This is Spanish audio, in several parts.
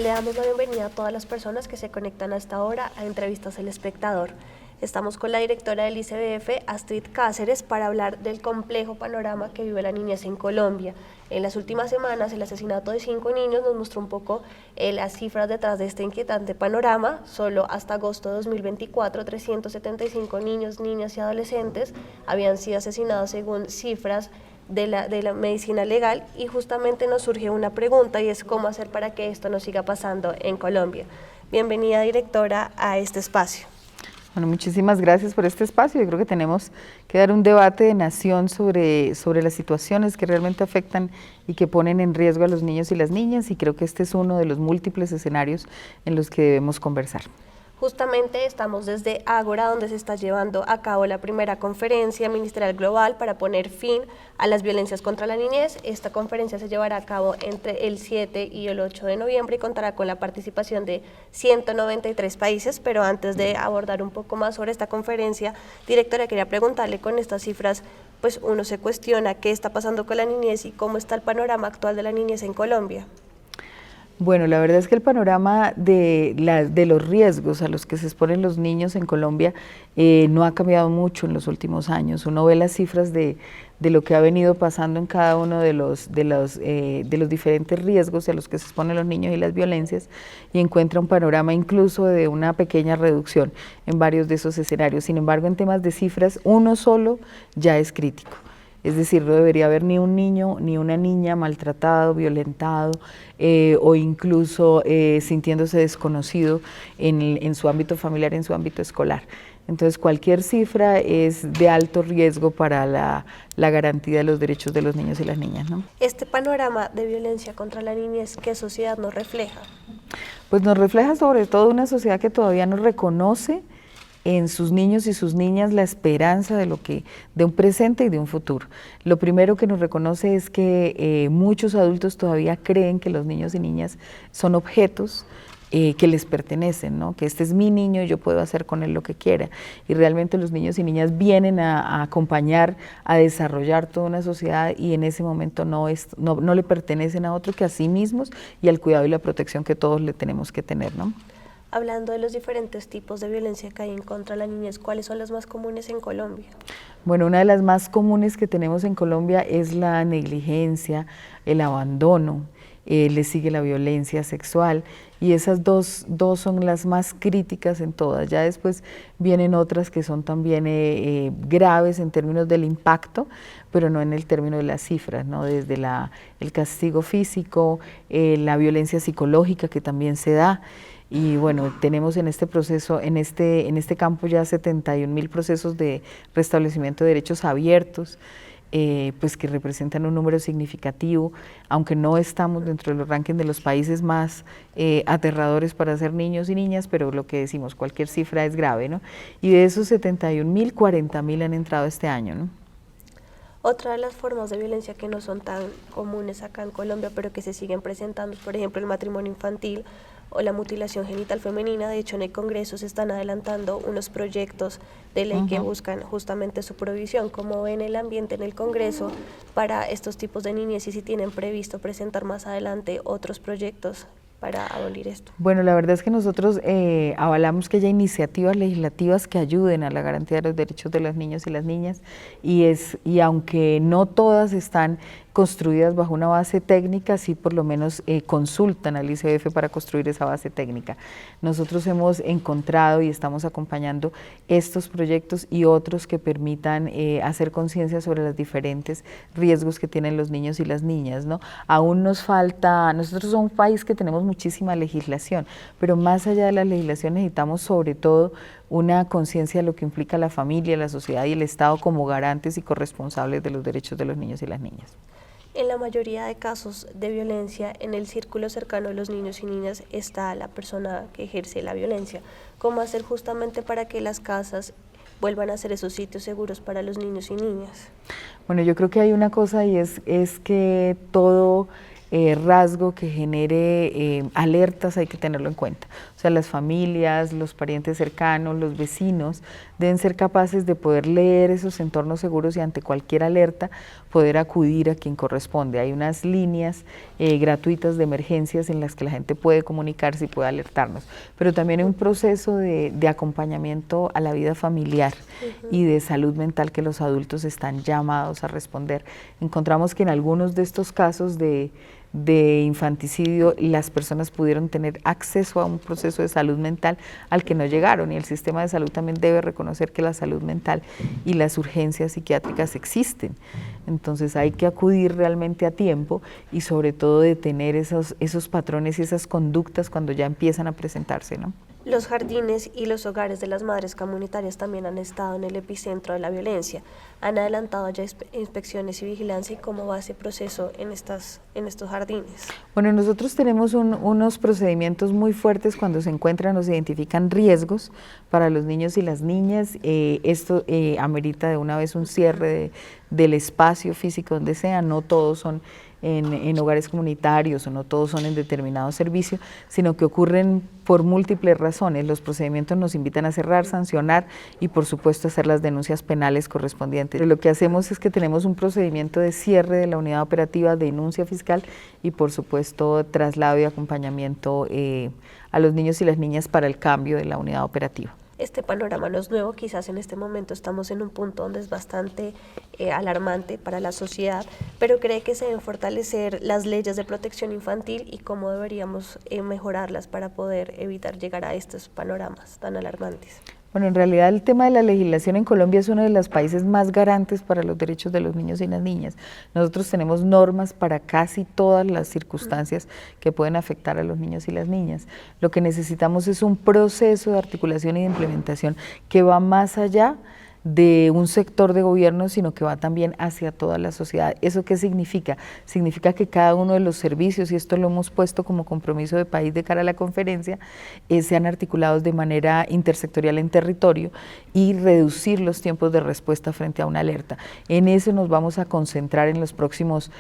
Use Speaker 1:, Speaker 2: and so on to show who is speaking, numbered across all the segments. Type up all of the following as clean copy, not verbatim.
Speaker 1: Le damos la bienvenida a todas las personas que se conectan a esta hora a Entrevistas El Espectador. Estamos con la directora del ICBF, Astrid Cáceres, para hablar del complejo panorama que vive la niñez en Colombia. En las últimas semanas, el asesinato de 5 niños nos mostró un poco las cifras detrás de este inquietante panorama. Solo hasta agosto de 2024, 375 niños, niñas y adolescentes habían sido asesinados según cifras de la medicina legal, y justamente nos surge una pregunta, y es cómo hacer para que esto no siga pasando en Colombia. Bienvenida, directora, a este espacio.
Speaker 2: Bueno, muchísimas gracias por este espacio. Yo creo que tenemos que dar un debate de nación sobre las situaciones que realmente afectan y que ponen en riesgo a los niños y las niñas, y creo que este es uno de los múltiples escenarios en los que debemos conversar.
Speaker 1: Justamente estamos desde Ágora, donde se está llevando a cabo la primera conferencia ministerial global para poner fin a las violencias contra la niñez. Esta conferencia se llevará a cabo entre el 7 y el 8 de noviembre y contará con la participación de 193 países, pero antes de abordar un poco más sobre esta conferencia, directora, quería preguntarle, con estas cifras, pues uno se cuestiona qué está pasando con la niñez y cómo está el panorama actual de la niñez en Colombia.
Speaker 2: Bueno, la verdad es que el panorama de los riesgos a los que se exponen los niños en Colombia no ha cambiado mucho en los últimos años. Uno ve las cifras de lo que ha venido pasando en cada uno de los diferentes riesgos a los que se exponen los niños y las violencias, y encuentra un panorama incluso de una pequeña reducción en varios de esos escenarios. Sin embargo, en temas de cifras, uno solo ya es crítico. Es decir, no debería haber ni un niño ni una niña maltratado, violentado o incluso sintiéndose desconocido en su ámbito familiar, en su ámbito escolar. Entonces, cualquier cifra es de alto riesgo para la garantía de los derechos de los niños y las niñas, ¿no?
Speaker 1: Este panorama de violencia contra la niñez, ¿qué sociedad nos refleja?
Speaker 2: Pues nos refleja sobre todo una sociedad que todavía no reconoce en sus niños y sus niñas la esperanza de un presente y de un futuro. Lo primero que nos reconoce es que muchos adultos todavía creen que los niños y niñas son objetos que les pertenecen, ¿no? Que este es mi niño y yo puedo hacer con él lo que quiera. Y realmente los niños y niñas vienen a acompañar, a desarrollar toda una sociedad, y en ese momento no le pertenecen a otro que a sí mismos y al cuidado y la protección que todos le tenemos que tener, ¿no?
Speaker 1: Hablando de los diferentes tipos de violencia que hay en contra de la niñez, ¿cuáles son las más comunes en Colombia?
Speaker 2: Bueno, una de las más comunes que tenemos en Colombia es la negligencia, el abandono, le sigue la violencia sexual, y esas dos son las más críticas en todas. Ya después vienen otras que son también graves en términos del impacto, pero no en el término de las cifras, ¿no? Desde el castigo físico, la violencia psicológica que también se da. Y bueno, tenemos en este proceso, en este campo ya 71.000 procesos de restablecimiento de derechos abiertos, pues que representan un número significativo, aunque no estamos dentro de los rankings de los países más aterradores para ser niños y niñas, pero lo que decimos, cualquier cifra es grave, ¿no? Y de esos 71.000, 40.000 han entrado este año, ¿no?
Speaker 1: Otra de las formas de violencia que no son tan comunes acá en Colombia, pero que se siguen presentando, por ejemplo, el matrimonio infantil o la mutilación genital femenina. De hecho, en el Congreso se están adelantando unos proyectos de ley que buscan justamente su prohibición. ¿Cómo ven el ambiente en el Congreso para estos tipos de niñez, y si tienen previsto presentar más adelante otros proyectos para abolir esto?
Speaker 2: Bueno, la verdad es que nosotros avalamos que haya iniciativas legislativas que ayuden a la garantía de los derechos de los niños y las niñas, y aunque no todas están construidas bajo una base técnica, sí por lo menos consultan al ICBF para construir esa base técnica. Nosotros hemos encontrado y estamos acompañando estos proyectos y otros que permitan hacer conciencia sobre los diferentes riesgos que tienen los niños y las niñas, ¿no? Aún nos falta, nosotros somos un país que tenemos muchísima legislación, pero más allá de la legislación necesitamos sobre todo una conciencia de lo que implica la familia, la sociedad y el Estado como garantes y corresponsables de los derechos de los niños y las niñas.
Speaker 1: En la mayoría de casos de violencia, en el círculo cercano de los niños y niñas está la persona que ejerce la violencia. ¿Cómo hacer justamente para que las casas vuelvan a ser esos sitios seguros para los niños y niñas?
Speaker 2: Bueno, yo creo que hay una cosa, y es que todo rasgo que genere alertas hay que tenerlo en cuenta. O sea, las familias, los parientes cercanos, los vecinos, deben ser capaces de poder leer esos entornos seguros y ante cualquier alerta poder acudir a quien corresponde. Hay unas líneas gratuitas de emergencias en las que la gente puede comunicarse y puede alertarnos, pero también hay un proceso de acompañamiento a la vida familiar y de salud mental que los adultos están llamados a responder. Encontramos que en algunos de estos casos de infanticidio, las personas pudieron tener acceso a un proceso de salud mental al que no llegaron, y el sistema de salud también debe reconocer que la salud mental y las urgencias psiquiátricas existen. Entonces hay que acudir realmente a tiempo y sobre todo detener esos patrones y esas conductas cuando ya empiezan a presentarse, ¿no?
Speaker 1: Los jardines y los hogares de las madres comunitarias también han estado en el epicentro de la violencia. ¿Han adelantado ya inspecciones y vigilancia, y cómo va ese proceso en estos jardines?
Speaker 2: Bueno, nosotros tenemos unos procedimientos muy fuertes cuando se encuentran o se identifican riesgos para los niños y las niñas. Esto amerita de una vez un cierre del espacio físico donde sea. No todos son en hogares comunitarios o no todos son en determinado servicio, sino que ocurren por múltiples razones. Los procedimientos nos invitan a cerrar, sancionar y por supuesto hacer las denuncias penales correspondientes. Lo que hacemos es que tenemos un procedimiento de cierre de la unidad operativa, denuncia fiscal y por supuesto traslado y acompañamiento a los niños y las niñas para el cambio de la unidad operativa.
Speaker 1: Este panorama no es nuevo, quizás en este momento estamos en un punto donde es bastante alarmante para la sociedad, pero ¿cree que se deben fortalecer las leyes de protección infantil y cómo deberíamos mejorarlas para poder evitar llegar a estos panoramas tan alarmantes?
Speaker 2: Bueno, en realidad el tema de la legislación en Colombia es uno de los países más garantes para los derechos de los niños y las niñas. Nosotros tenemos normas para casi todas las circunstancias que pueden afectar a los niños y las niñas. Lo que necesitamos es un proceso de articulación y de implementación que va más allá de un sector de gobierno, sino que va también hacia toda la sociedad. ¿Eso qué significa? Significa que cada uno de los servicios, y esto lo hemos puesto como compromiso de país de cara a la conferencia, sean articulados de manera intersectorial en territorio y reducir los tiempos de respuesta frente a una alerta. En eso nos vamos a concentrar en los próximos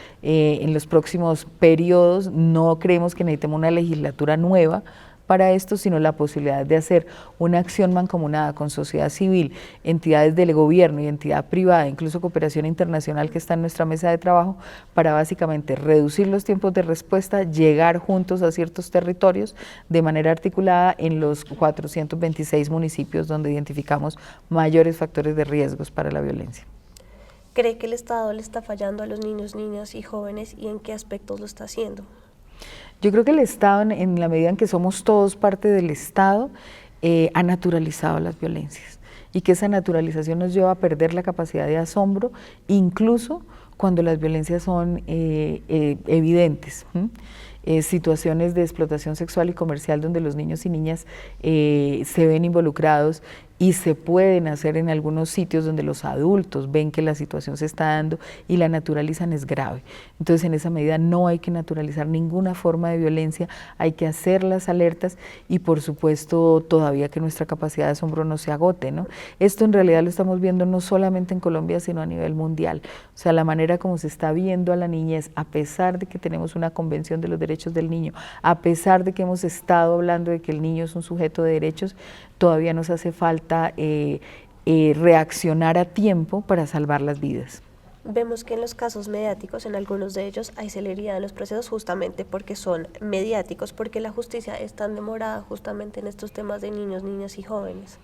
Speaker 2: periodos. No creemos que necesitemos una legislatura nueva para esto, sino la posibilidad de hacer una acción mancomunada con sociedad civil, entidades del gobierno y entidad privada, incluso cooperación internacional que está en nuestra mesa de trabajo, para básicamente reducir los tiempos de respuesta, llegar juntos a ciertos territorios de manera articulada en los 426 municipios donde identificamos mayores factores de riesgos para la violencia.
Speaker 1: ¿Cree que el Estado le está fallando a los niños, niñas y jóvenes, y en qué aspectos lo está haciendo?
Speaker 2: Yo creo que el Estado, en la medida en que somos todos parte del Estado, ha naturalizado las violencias, y que esa naturalización nos lleva a perder la capacidad de asombro, incluso cuando las violencias son evidentes. Situaciones de explotación sexual y comercial donde los niños y niñas se ven involucrados y se pueden hacer en algunos sitios donde los adultos ven que la situación se está dando y la naturalizan, es grave. Entonces, en esa medida no hay que naturalizar ninguna forma de violencia, hay que hacer las alertas y, por supuesto, todavía que nuestra capacidad de asombro no se agote, ¿no? Esto en realidad lo estamos viendo no solamente en Colombia, sino a nivel mundial. O sea, la manera como se está viendo a la niñez, a pesar de que tenemos una Convención de los Derechos del Niño, a pesar de que hemos estado hablando de que el niño es un sujeto de derechos, todavía nos hace falta reaccionar a tiempo para salvar las vidas.
Speaker 1: Vemos que en los casos mediáticos, en algunos de ellos, hay celeridad en los procesos justamente porque son mediáticos, porque la justicia es tan demorada justamente en estos temas de niños, niñas y jóvenes.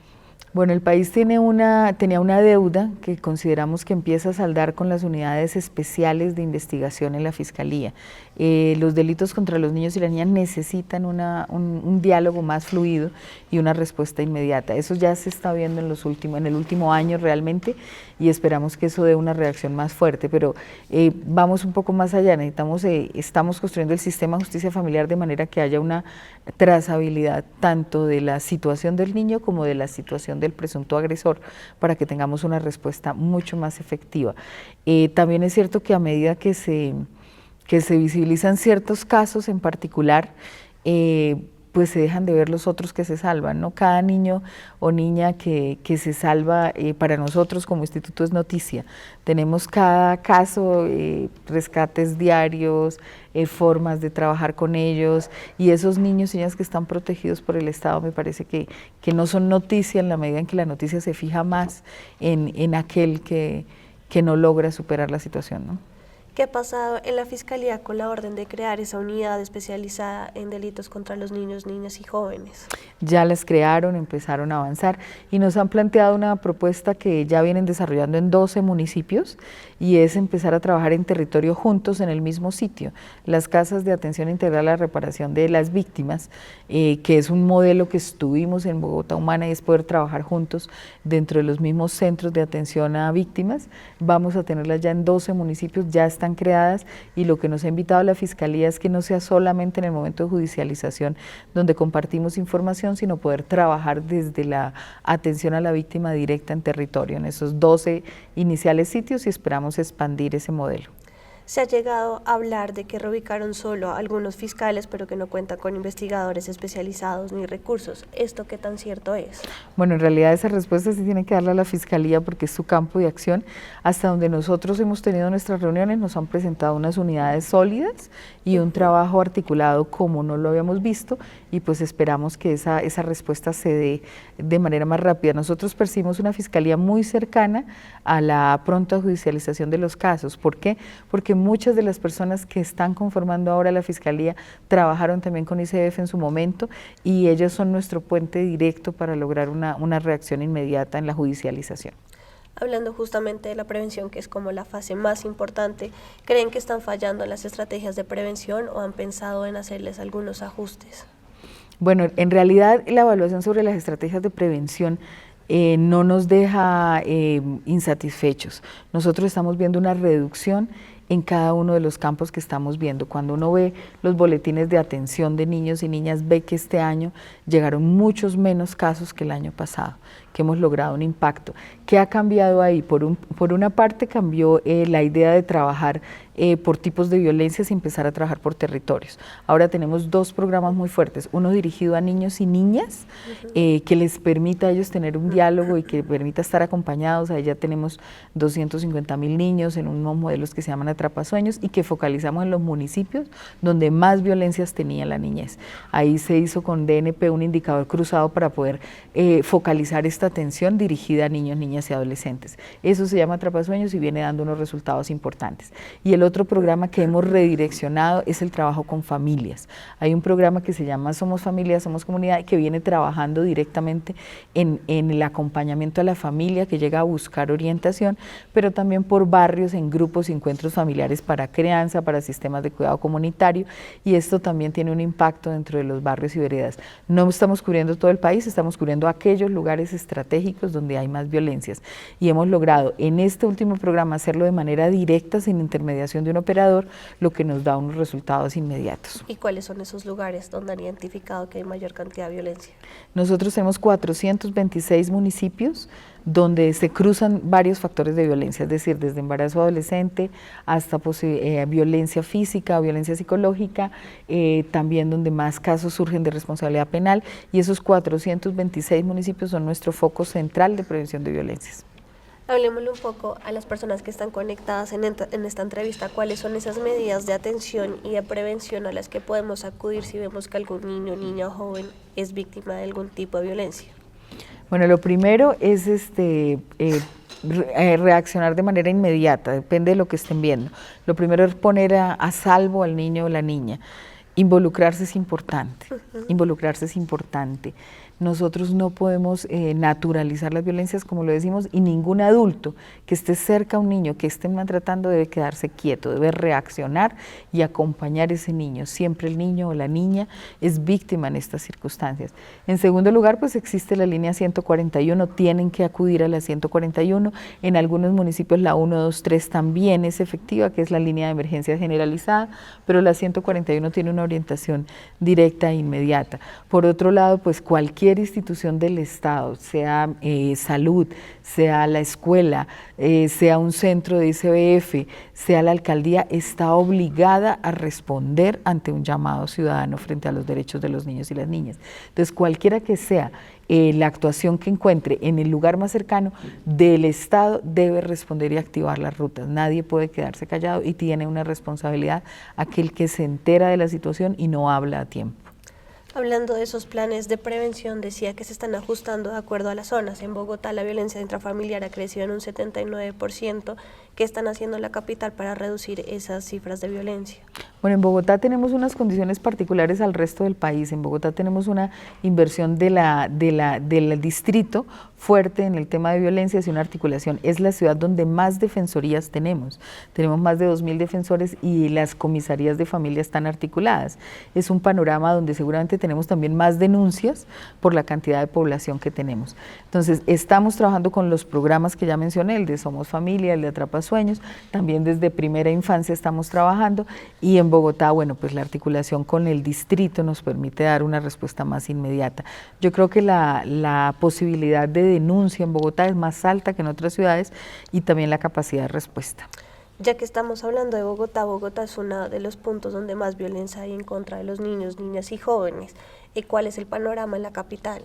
Speaker 2: Bueno, el país tenía una deuda que consideramos que empieza a saldar con las unidades especiales de investigación en la Fiscalía. Los delitos contra los niños y las niñas necesitan un diálogo más fluido y una respuesta inmediata. Eso ya se está viendo en el último año realmente, y esperamos que eso dé una reacción más fuerte, pero vamos un poco más allá. Estamos construyendo el sistema de justicia familiar de manera que haya una trazabilidad tanto de la situación del niño como de la situación del presunto agresor, para que tengamos una respuesta mucho más efectiva. También es cierto que a medida que se visibilizan ciertos casos en particular, pues se dejan de ver los otros que se salvan, ¿no? Cada niño o niña que se salva para nosotros como instituto es noticia. Tenemos cada caso, rescates diarios, formas de trabajar con ellos, y esos niños y niñas que están protegidos por el Estado me parece que no son noticia en la medida en que la noticia se fija más en aquel que no logra superar la situación, ¿no?
Speaker 1: ¿Qué ha pasado en la Fiscalía con la orden de crear esa unidad especializada en delitos contra los niños, niñas y jóvenes?
Speaker 2: Ya las crearon, empezaron a avanzar y nos han planteado una propuesta que ya vienen desarrollando en 12 municipios, y es empezar a trabajar en territorio juntos en el mismo sitio. Las casas de atención integral a la reparación de las víctimas, que es un modelo que estuvimos en Bogotá Humana, y es poder trabajar juntos dentro de los mismos centros de atención a víctimas. Vamos a tenerlas ya en 12 municipios, ya están creadas, y lo que nos ha invitado a la Fiscalía es que no sea solamente en el momento de judicialización donde compartimos información, sino poder trabajar desde la atención a la víctima directa en territorio, en esos 12 iniciales sitios, y esperamos expandir ese modelo.
Speaker 1: Se ha llegado a hablar de que reubicaron solo a algunos fiscales, pero que no cuentan con investigadores especializados ni recursos. ¿Esto qué tan cierto es?
Speaker 2: Bueno, en realidad esa respuesta sí tiene que darla a la Fiscalía porque es su campo de acción. Hasta donde nosotros hemos tenido nuestras reuniones nos han presentado unas unidades sólidas y un trabajo articulado como no lo habíamos visto, y pues esperamos que esa respuesta se dé de manera más rápida. Nosotros percibimos una Fiscalía muy cercana a la pronta judicialización de los casos. ¿Por qué? Porque muchas de las personas que están conformando ahora la Fiscalía trabajaron también con ICBF en su momento, y ellos son nuestro puente directo para lograr una reacción inmediata en la judicialización.
Speaker 1: Hablando justamente de la prevención, que es como la fase más importante, ¿creen que están fallando las estrategias de prevención o han pensado en hacerles algunos ajustes?
Speaker 2: Bueno, en realidad la evaluación sobre las estrategias de prevención no nos deja insatisfechos. Nosotros estamos viendo una reducción en cada uno de los campos que estamos viendo. Cuando uno ve los boletines de atención de niños y niñas, ve que este año llegaron muchos menos casos que el año pasado, que hemos logrado un impacto. ¿Qué ha cambiado ahí? Por una parte cambió la idea de trabajar por tipos de violencias y empezar a trabajar por territorios. Ahora tenemos 2 programas muy fuertes, uno dirigido a niños y niñas, que les permita a ellos tener un diálogo y que permita estar acompañados. Ahí ya tenemos 250.000 niños en unos modelos que se llaman Atrapasueños, y que focalizamos en los municipios donde más violencias tenía la niñez. Ahí se hizo con DNP un indicador cruzado para poder focalizar esta atención dirigida a niños, niñas y adolescentes. Eso se llama Atrapasueños y viene dando unos resultados importantes. Y el otro programa que hemos redireccionado es el trabajo con familias. Hay un programa que se llama Somos Familia, Somos Comunidad, que viene trabajando directamente en el acompañamiento a la familia que llega a buscar orientación, pero también por barrios, en grupos y encuentros familiares para crianza, para sistemas de cuidado comunitario, y esto también tiene un impacto dentro de los barrios y veredas. No estamos cubriendo todo el país, estamos cubriendo aquellos lugares estratégicos donde hay más violencias, y hemos logrado en este último programa hacerlo de manera directa, sin intermediación de un operador, lo que nos da unos resultados inmediatos.
Speaker 1: ¿Y cuáles son esos lugares donde han identificado que hay mayor cantidad de violencia?
Speaker 2: Nosotros tenemos 426 municipios donde se cruzan varios factores de violencia, es decir, desde embarazo adolescente hasta violencia física, violencia psicológica, también donde más casos surgen de responsabilidad penal, y esos 426 municipios son nuestro foco central de prevención de violencias.
Speaker 1: Hablemosle un poco a las personas que están conectadas en esta entrevista, cuáles son esas medidas de atención y de prevención a las que podemos acudir si vemos que algún niño, niña o joven es víctima de algún tipo de violencia.
Speaker 2: Bueno, lo primero es reaccionar de manera inmediata, depende de lo que estén viendo. Lo primero es poner a salvo al niño o la niña. Involucrarse es importante, involucrarse es importante. Nosotros no podemos naturalizar las violencias, como lo decimos, y ningún adulto que esté cerca a un niño que esté maltratando debe quedarse quieto, debe reaccionar y acompañar a ese niño. Siempre el niño o la niña es víctima en estas circunstancias. En segundo lugar, pues existe la línea 141, tienen que acudir a la 141. En algunos municipios la 123 también es efectiva, que es la línea de emergencia generalizada, pero la 141 tiene una orientación directa e inmediata. Por otro lado, pues cualquier cualquier institución del Estado, sea salud, sea la escuela, sea un centro de ICBF, sea la alcaldía, está obligada a responder ante un llamado ciudadano frente a los derechos de los niños y las niñas. Entonces, cualquiera que sea la actuación que encuentre en el lugar más cercano del Estado debe responder y activar las rutas. Nadie puede quedarse callado y tiene una responsabilidad aquel que se entera de la situación y no habla a tiempo.
Speaker 1: Hablando de esos planes de prevención, decía que se están ajustando de acuerdo a las zonas. En Bogotá la violencia intrafamiliar ha crecido en un 79%. ¿Qué están haciendo en la capital para reducir esas cifras de violencia?
Speaker 2: Bueno, en Bogotá tenemos unas condiciones particulares al resto del país. En Bogotá tenemos una inversión del distrito fuerte en el tema de violencias y una articulación. Es la ciudad donde más defensorías tenemos. Tenemos más de 2000 defensores y las comisarías de familia están articuladas. Es un panorama donde seguramente tenemos también más denuncias por la cantidad de población que tenemos. Entonces, estamos trabajando con los programas que ya mencioné, el de Somos Familia, el de Atrapa Sueños, también desde primera infancia estamos trabajando, y en Bogotá, bueno, pues la articulación con el distrito nos permite dar una respuesta más inmediata. Yo creo que la posibilidad de denuncia en Bogotá es más alta que en otras ciudades y también la capacidad de respuesta.
Speaker 1: Ya que estamos hablando de Bogotá, Bogotá es uno de los puntos donde más violencia hay en contra de los niños, niñas y jóvenes. ¿Y cuál es el panorama en la capital?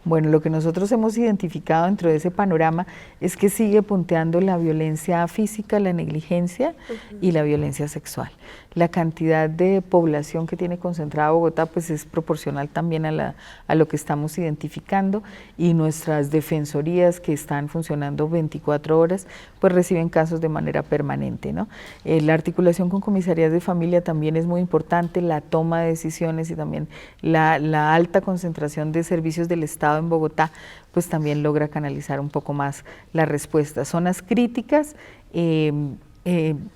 Speaker 2: Bueno, lo que nosotros hemos identificado dentro de ese panorama es que sigue punteando la violencia física, la negligencia y la violencia sexual. La cantidad de población que tiene concentrada Bogotá pues es proporcional también a lo que estamos identificando, y nuestras defensorías, que están funcionando 24 horas, pues reciben casos de manera permanente, ¿no? La articulación con comisarías de familia también es muy importante, la toma de decisiones y también la alta concentración de servicios del Estado en Bogotá pues también logra canalizar un poco más la respuesta. Zonas críticas,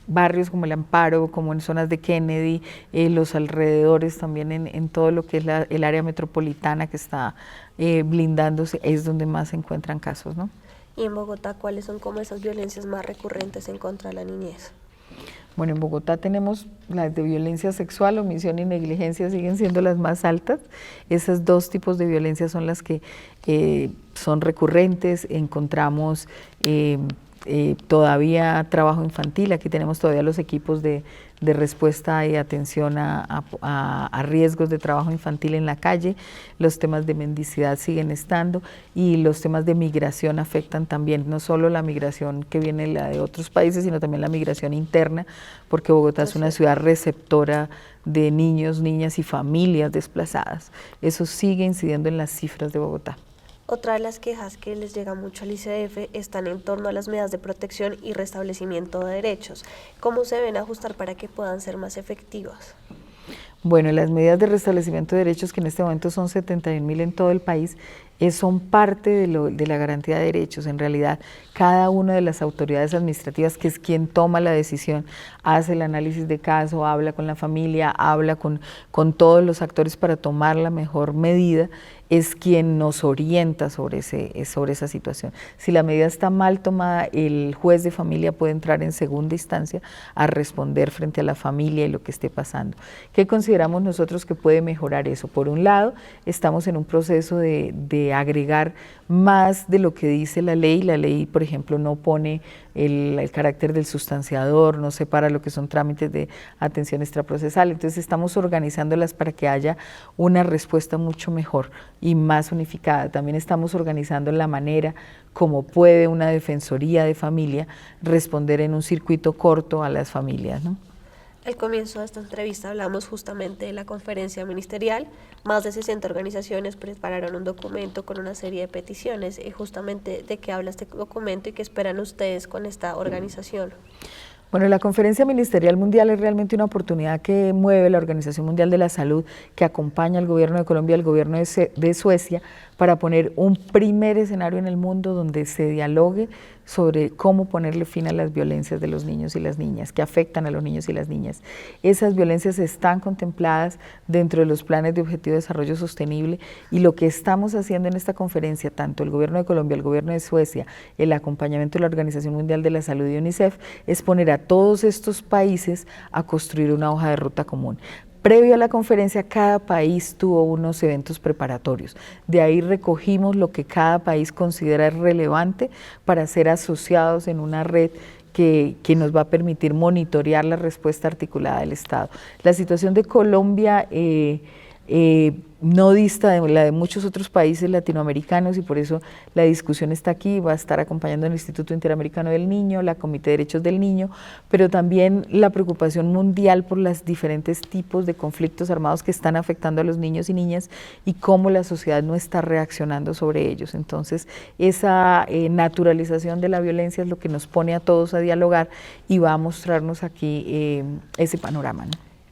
Speaker 2: barrios como el Amparo, como en zonas de Kennedy, los alrededores también en todo lo que es el área metropolitana que está blindándose, es donde más se encuentran casos, ¿no?
Speaker 1: Y en Bogotá, ¿cuáles son como esas violencias más recurrentes en contra de la niñez?
Speaker 2: Bueno, en Bogotá tenemos las de violencia sexual, omisión y negligencia siguen siendo las más altas. Esos dos tipos de violencia son las que son recurrentes. Encontramos todavía trabajo infantil, aquí tenemos todavía los equipos de respuesta y atención a riesgos de trabajo infantil en la calle. Los temas de mendicidad siguen estando, y los temas de migración afectan también, no solo la migración que viene la de otros países, sino también la migración interna, porque Bogotá es una ciudad receptora de niños, niñas y familias desplazadas. Eso sigue incidiendo en las cifras de Bogotá.
Speaker 1: Otra de las quejas que les llega mucho al ICBF están en torno a las medidas de protección y restablecimiento de derechos. ¿Cómo se deben ajustar para que puedan ser más efectivas?
Speaker 2: Bueno, las medidas de restablecimiento de derechos, que en este momento son 71.000 en todo el país, son parte de la garantía de derechos. En realidad, cada una de las autoridades administrativas, que es quien toma la decisión, hace el análisis de caso, habla con la familia, habla con todos los actores para tomar la mejor medida, es quien nos orienta sobre esa situación. Si la medida está mal tomada, el juez de familia puede entrar en segunda instancia a responder frente a la familia y lo que esté pasando. ¿Qué consideramos nosotros que puede mejorar eso? Por un lado, estamos en un proceso de agregar más de lo que dice la ley. La ley, por ejemplo, no pone el carácter del sustanciador, no separa lo que son trámites de atención extraprocesal. Entonces estamos organizándolas para que haya una respuesta mucho mejor y más unificada. También estamos organizando la manera como puede una defensoría de familia responder en un circuito corto a las familias, ¿no?
Speaker 1: Al comienzo de esta entrevista hablamos justamente de la conferencia ministerial. Más de 60 organizaciones prepararon un documento con una serie de peticiones. Justamente, ¿de qué habla este documento y qué esperan ustedes con esta organización?
Speaker 2: Bueno, la Conferencia Ministerial Mundial es realmente una oportunidad que mueve la Organización Mundial de la Salud, que acompaña al gobierno de Colombia y al gobierno de Suecia para poner un primer escenario en el mundo donde se dialogue sobre cómo ponerle fin a las violencias de los niños y las niñas, que afectan a los niños y las niñas. Esas violencias están contempladas dentro de los planes de Objetivo de Desarrollo Sostenible, y lo que estamos haciendo en esta conferencia, tanto el gobierno de Colombia, el gobierno de Suecia, el acompañamiento de la Organización Mundial de la Salud y UNICEF, es poner a todos estos países a construir una hoja de ruta común. Previo a la conferencia, cada país tuvo unos eventos preparatorios. De ahí recogimos lo que cada país considera relevante para ser asociados en una red que nos va a permitir monitorear la respuesta articulada del Estado. La situación de Colombia no dista de la de muchos otros países latinoamericanos y por eso la discusión está aquí, va a estar acompañando el Instituto Interamericano del Niño, la Comité de Derechos del Niño, pero también la preocupación mundial por los diferentes tipos de conflictos armados que están afectando a los niños y niñas y cómo la sociedad no está reaccionando sobre ellos. Entonces, esa naturalización de la violencia es lo que nos pone a todos a dialogar y va a mostrarnos aquí ese panorama, ¿no?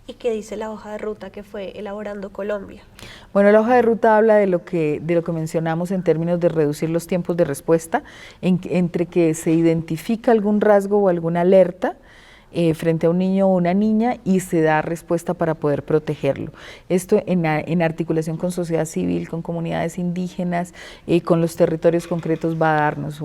Speaker 1: ¿Y qué dice la hoja de ruta que fue elaborando Colombia?
Speaker 2: Bueno, la hoja de ruta habla de lo que mencionamos en términos de reducir los tiempos de respuesta, entre que se identifica algún rasgo o alguna alerta frente a un niño o una niña y se da respuesta para poder protegerlo. Esto en articulación con sociedad civil, con comunidades indígenas, con los territorios concretos va a darnos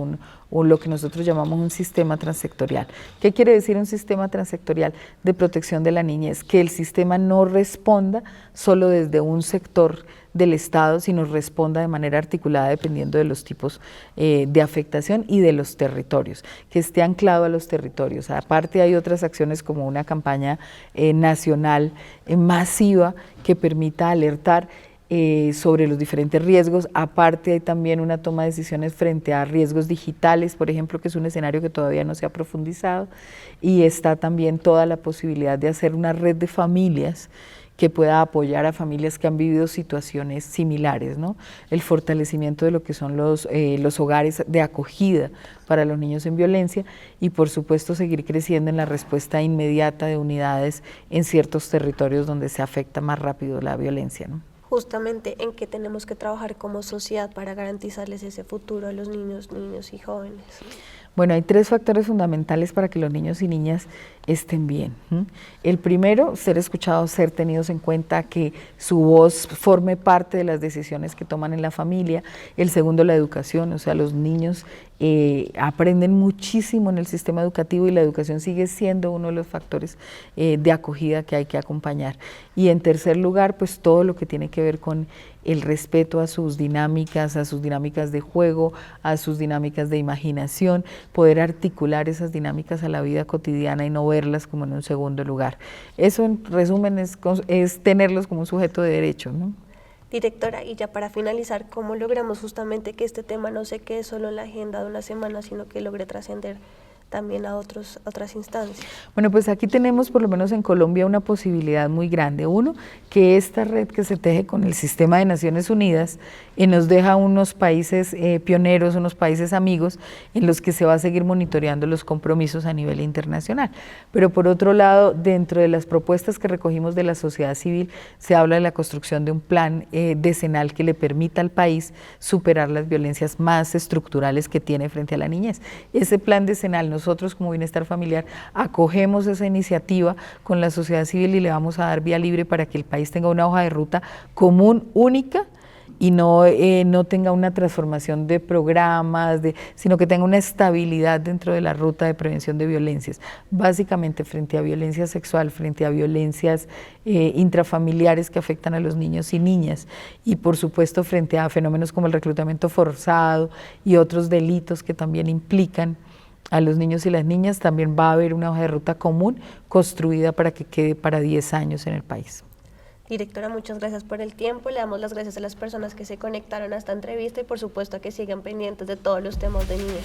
Speaker 2: lo que nosotros llamamos un sistema transsectorial. ¿Qué quiere decir un sistema transsectorial de protección de la niñez? Que el sistema no responda solo desde un sector del Estado, sino responda de manera articulada dependiendo de los tipos de afectación y de los territorios, que esté anclado a los territorios. Aparte hay otras acciones como una campaña nacional masiva que permita alertar sobre los diferentes riesgos. Aparte hay también una toma de decisiones frente a riesgos digitales, por ejemplo, que es un escenario que todavía no se ha profundizado, y está también toda la posibilidad de hacer una red de familias que pueda apoyar a familias que han vivido situaciones similares, ¿no? El fortalecimiento de lo que son los hogares de acogida para los niños en violencia y por supuesto seguir creciendo en la respuesta inmediata de unidades en ciertos territorios donde se afecta más rápido la violencia, ¿no?
Speaker 1: Justamente en qué tenemos que trabajar como sociedad para garantizarles ese futuro a los niños y jóvenes.
Speaker 2: Bueno, hay 3 factores fundamentales para que los niños y niñas estén bien. El primero, ser escuchados, ser tenidos en cuenta, que su voz forme parte de las decisiones que toman en la familia. El segundo, la educación, o sea, los niños aprenden muchísimo en el sistema educativo y la educación sigue siendo uno de los factores de acogida que hay que acompañar. Y en tercer lugar, pues todo lo que tiene que ver con el respeto a sus dinámicas de juego, a sus dinámicas de imaginación, poder articular esas dinámicas a la vida cotidiana y no verlas como en un segundo lugar. Eso en resumen es tenerlos como un sujeto de derecho, ¿no?
Speaker 1: Directora, y ya para finalizar, ¿cómo logramos justamente que este tema no se quede solo en la agenda de una semana, sino que logre trascender también a otras instancias?
Speaker 2: Bueno, pues aquí tenemos por lo menos en Colombia una posibilidad muy grande. Uno, que esta red que se teje con el sistema de Naciones Unidas nos deja unos países pioneros, unos países amigos en los que se va a seguir monitoreando los compromisos a nivel internacional. Pero por otro lado, dentro de las propuestas que recogimos de la sociedad civil, se habla de la construcción de un plan decenal que le permita al país superar las violencias más estructurales que tiene frente a la niñez. Ese plan decenal, nosotros como Bienestar Familiar acogemos esa iniciativa con la sociedad civil y le vamos a dar vía libre para que el país tenga una hoja de ruta común, única, y no tenga una transformación de programas, sino que tenga una estabilidad dentro de la ruta de prevención de violencias, básicamente frente a violencia sexual, frente a violencias intrafamiliares que afectan a los niños y niñas, y por supuesto frente a fenómenos como el reclutamiento forzado y otros delitos que también implican a los niños y las niñas. También va a haber una hoja de ruta común construida para que quede para 10 años en el país.
Speaker 1: Directora, muchas gracias por el tiempo. Le damos las gracias a las personas que se conectaron a esta entrevista y por supuesto a que sigan pendientes de todos los temas de niñez.